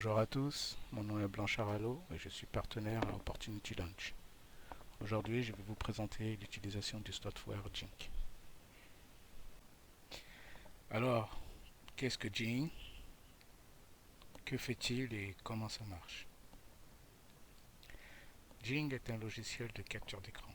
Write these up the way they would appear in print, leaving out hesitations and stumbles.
Bonjour à tous, mon nom est Blanchard Allo et je suis partenaire à Opportunity Launch. Aujourd'hui, je vais vous présenter l'utilisation du software Jing. Alors, qu'est-ce que Jing? Que fait-il et comment ça marche? Jing est un logiciel de capture d'écran.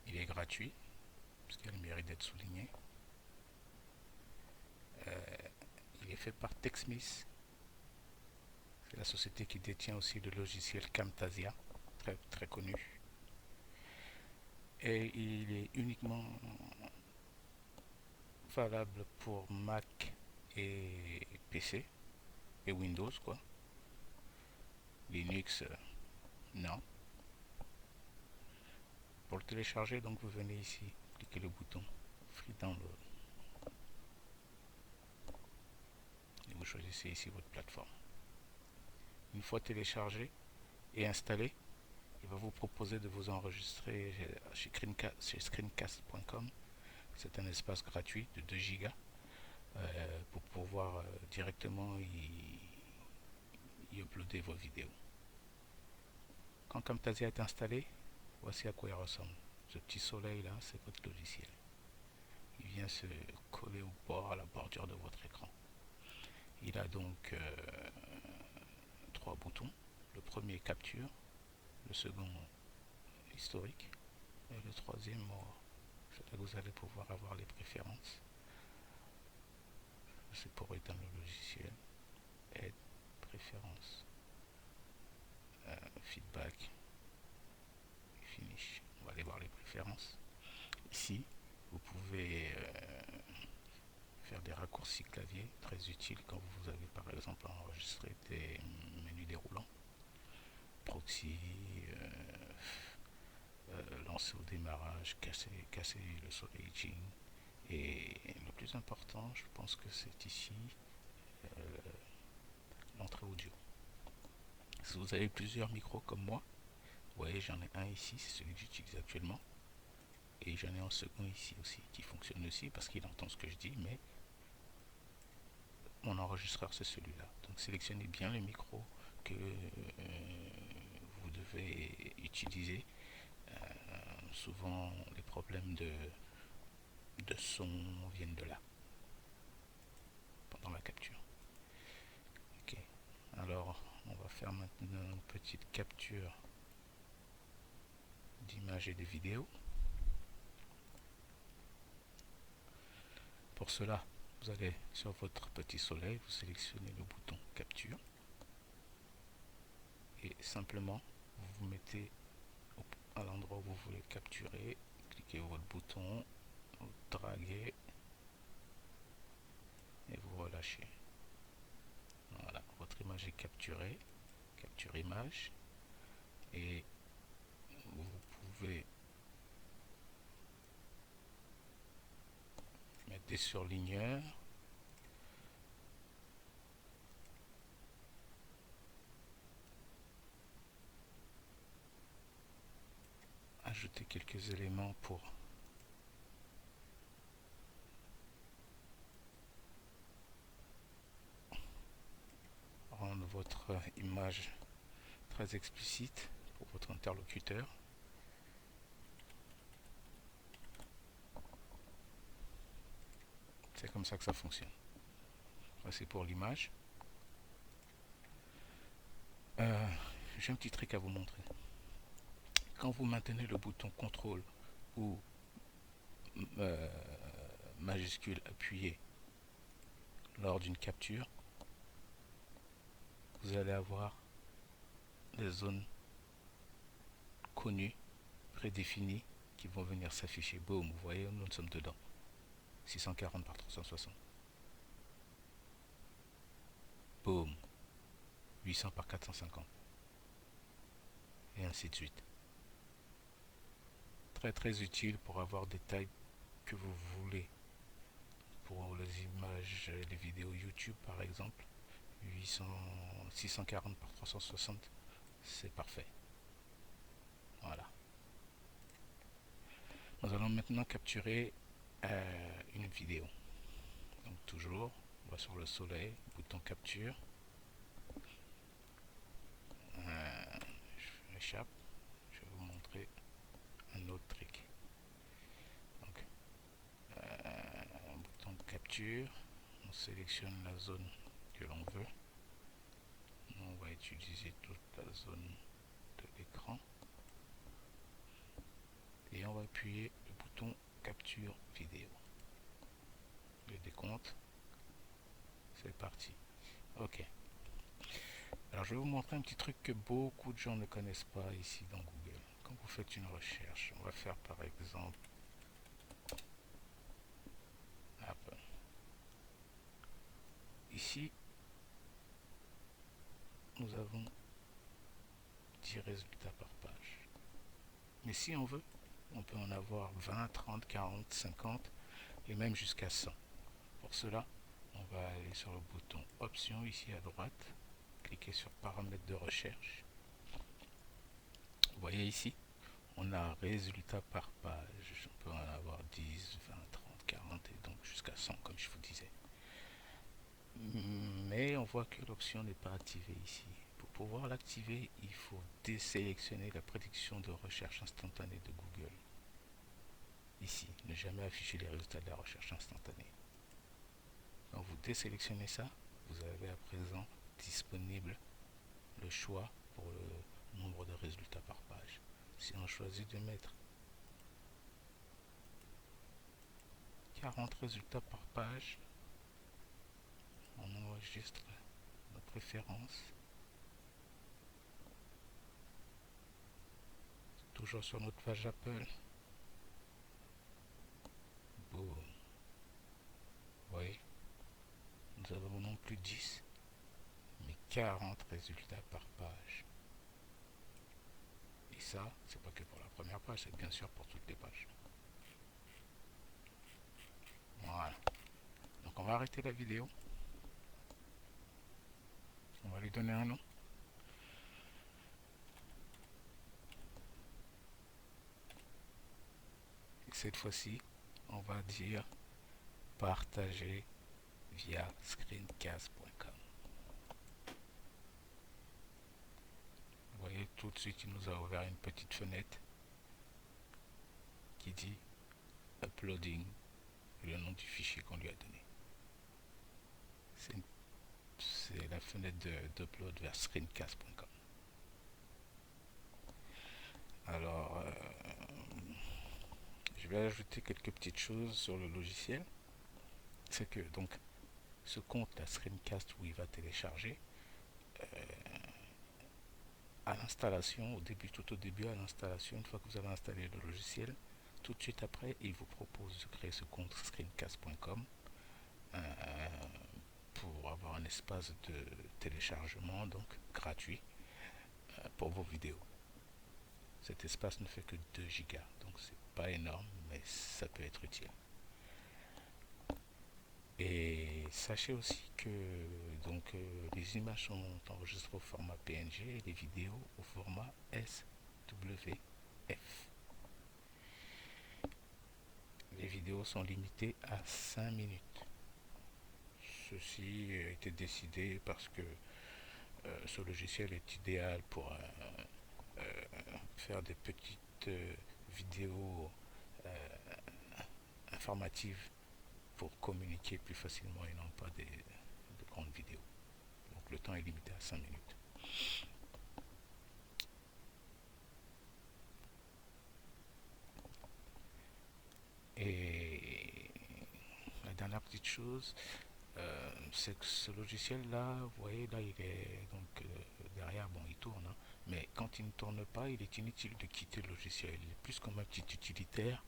Il est gratuit, parce qu'il a le mérite d'être souligné. Il est fait par TechSmith, c'est la société qui détient aussi le logiciel Camtasia, très, très connu. Et il est uniquement valable pour Mac et PC et Windows quoi. Linux, non. Pour le télécharger, donc vous venez ici, cliquez le bouton Free Download et vous choisissez ici votre plateforme. Une fois téléchargé et installé, il va vous proposer de vous enregistrer chez screencast.com. C'est un espace gratuit de 2 gigas pour pouvoir directement y uploader vos vidéos. Quand Camtasia est installé, voici à quoi il ressemble. Ce petit soleil là, c'est votre logiciel. Il vient se coller au bord, à la bordure de votre écran. Il a donc 3 boutons. Le premier capture, le second historique et le troisième mort. C'est là que vous allez pouvoir avoir les préférences. C'est pour éteindre le logiciel. Aide, préférences, feedback, finish. On va aller voir les préférences. Ici, vous pouvez faire des raccourcis clavier très utiles quand vous avez par exemple enregistré des menus déroulants, proxy, lancer au démarrage, casser le soleil. Et le plus important, je pense que c'est ici l'entrée audio. Si vous avez plusieurs micros comme moi, vous voyez, j'en ai un ici, c'est celui que j'utilise actuellement. Et j'en ai un second ici aussi, qui fonctionne aussi parce qu'il entend ce que je dis, mais mon enregistreur c'est celui-là. Donc sélectionnez bien le micro que vous devez utiliser. Souvent les problèmes de son viennent de là, pendant la capture. Ok, alors on va faire maintenant une petite capture d'images et de vidéos. Pour cela, vous allez sur votre petit soleil, vous sélectionnez le bouton capture et simplement vous vous mettez à l'endroit où vous voulez capturer, cliquez votre bouton, vous draguez et vous relâchez. Voilà, votre image est capturée, capture image, et vous pouvez mettre des surligneurs, ajouter quelques éléments pour rendre votre image très explicite pour votre interlocuteur. C'est comme ça que ça fonctionne. C'est pour l'image. J'ai un petit trick à vous montrer. Quand vous maintenez le bouton contrôle ou majuscule appuyé lors d'une capture, vous allez avoir des zones connues, prédéfinies, qui vont venir s'afficher. Boum, vous voyez, nous sommes dedans. 640 par 360. Boum, 800 par 450. Et ainsi de suite. Très très utile pour avoir des tailles que vous voulez. Pour les images, les vidéos YouTube par exemple, 800, 640 par 360, c'est parfait. Voilà. Nous allons maintenant capturer une vidéo. Donc toujours, On va sur le soleil, bouton capture. Je m'échappe. Je vais vous montrer un autre trick. Donc, bouton de capture. On sélectionne la zone que l'on veut. On va utiliser toute la zone de l'écran. Et on va appuyer le bouton capture vidéo. Le décompte. C'est parti. Ok. Alors je vais vous montrer un petit truc que beaucoup de gens ne connaissent pas ici dans Google. Quand vous faites une recherche, on va faire par exemple Apple. Ici, nous avons 10 résultats par page. Mais si on veut, on peut en avoir 20, 30, 40, 50 et même jusqu'à 100. Pour cela, on va aller sur le bouton Options ici à droite, cliquer sur Paramètres de recherche. Vous voyez ici, on a résultats par page. On peut en avoir 10, 20, 30, 40 et donc jusqu'à 100 comme je vous disais. Mais on voit que l'option n'est pas activée ici. Pour pouvoir l'activer, il faut désélectionner la prédiction de recherche instantanée de Google. Ici, ne jamais afficher les résultats de la recherche instantanée. Quand vous désélectionnez ça, vous avez à présent disponible le choix pour le nombre de résultats par page. Si on choisit de mettre 40 résultats par page, on enregistre nos préférences. Toujours sur notre page Apple. Boum. Oui. Nous avons non plus 10, mais 40 résultats par page. Et ça, c'est pas que pour la première page, c'est bien sûr pour toutes les pages. Voilà. Donc on va arrêter la vidéo. On va lui donner un nom. Et cette fois-ci, on va dire partager via screencast.com. Vous voyez, tout de suite, il nous a ouvert une petite fenêtre qui dit uploading, le nom du fichier qu'on lui a donné. C'est la fenêtre d'upload vers screencast.com. Alors, je vais ajouter quelques petites choses sur le logiciel. C'est que donc ce compte, la Screencast, où il va télécharger, à l'installation, tout au début à l'installation, une fois que vous avez installé le logiciel, tout de suite après, il vous propose de créer ce compte screencast.com pour avoir un espace de téléchargement donc gratuit pour vos vidéos. Cet espace ne fait que 2 gigas, donc c'est pas énorme, mais ça peut être utile. Et sachez aussi que donc, les images sont enregistrées au format PNG et les vidéos au format SWF. Les vidéos sont limitées à 5 minutes. Ceci a été décidé parce que ce logiciel est idéal pour faire des petites vidéos informatives pour communiquer plus facilement et non pas de grandes vidéos. Donc le temps est limité à 5 minutes. Et la dernière petite chose, c'est que ce logiciel là, vous voyez là, il est donc derrière, bon il tourne, hein, mais quand il ne tourne pas, il est inutile de quitter le logiciel. Il est plus comme un petit utilitaire,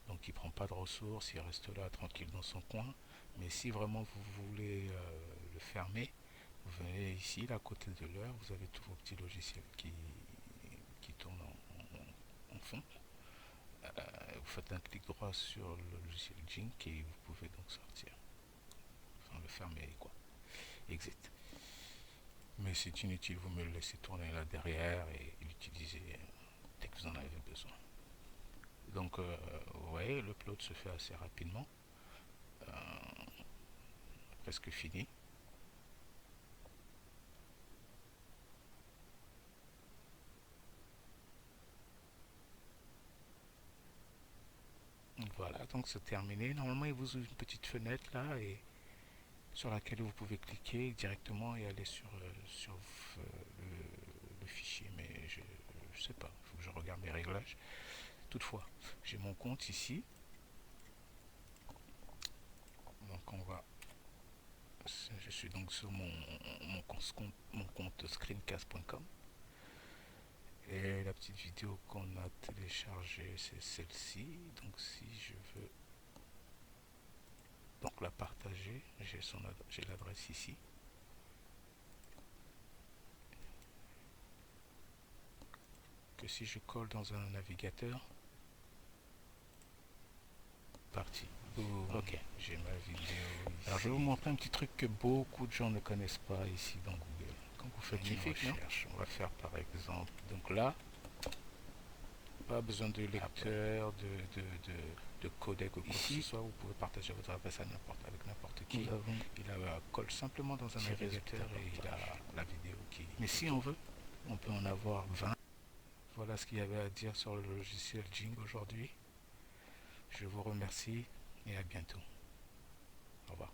donc il prend pas de ressources, il reste là tranquille dans son coin. Mais si vraiment vous voulez le fermer, vous venez ici, là, à côté de l'heure, vous avez tous vos petits logiciels qui tournent en fond. Vous faites un clic droit sur le logiciel Jink et vous pouvez donc sortir. Enfin, le fermer, quoi. Exit. Mais c'est inutile, vous me le laissez tourner là derrière et l'utiliser dès que vous en avez besoin. Donc, vous voyez, l'upload se fait assez rapidement. presque fini. Voilà, donc c'est terminé. Normalement, il vous ouvre une petite fenêtre là et sur laquelle vous pouvez cliquer directement et aller sur le fichier. Mais je sais pas, il faut que je regarde mes réglages. Toutefois, j'ai mon compte ici. Donc on va. Je suis donc sur mon compte screencast.com. Et la petite vidéo qu'on a téléchargée, c'est celle-ci. Donc si je veux donc la partager, j'ai l'adresse ici. Que si je colle dans un navigateur, parti. Ok, j'ai ma vidéo ici. Alors je vais vous montrer un petit truc que beaucoup de gens ne connaissent pas ici dans Google. Quand vous faites une recherche, on va faire par exemple, donc là, pas besoin de lecteur, de codec ou quoi que ce soit, vous pouvez partager votre adresse avec n'importe qui. Il colle simplement dans un navigateur et il a la vidéo qui... Mais si on veut, on peut en avoir 20. Voilà ce qu'il y avait à dire sur le logiciel Jing aujourd'hui. Je vous remercie et à bientôt. Au revoir.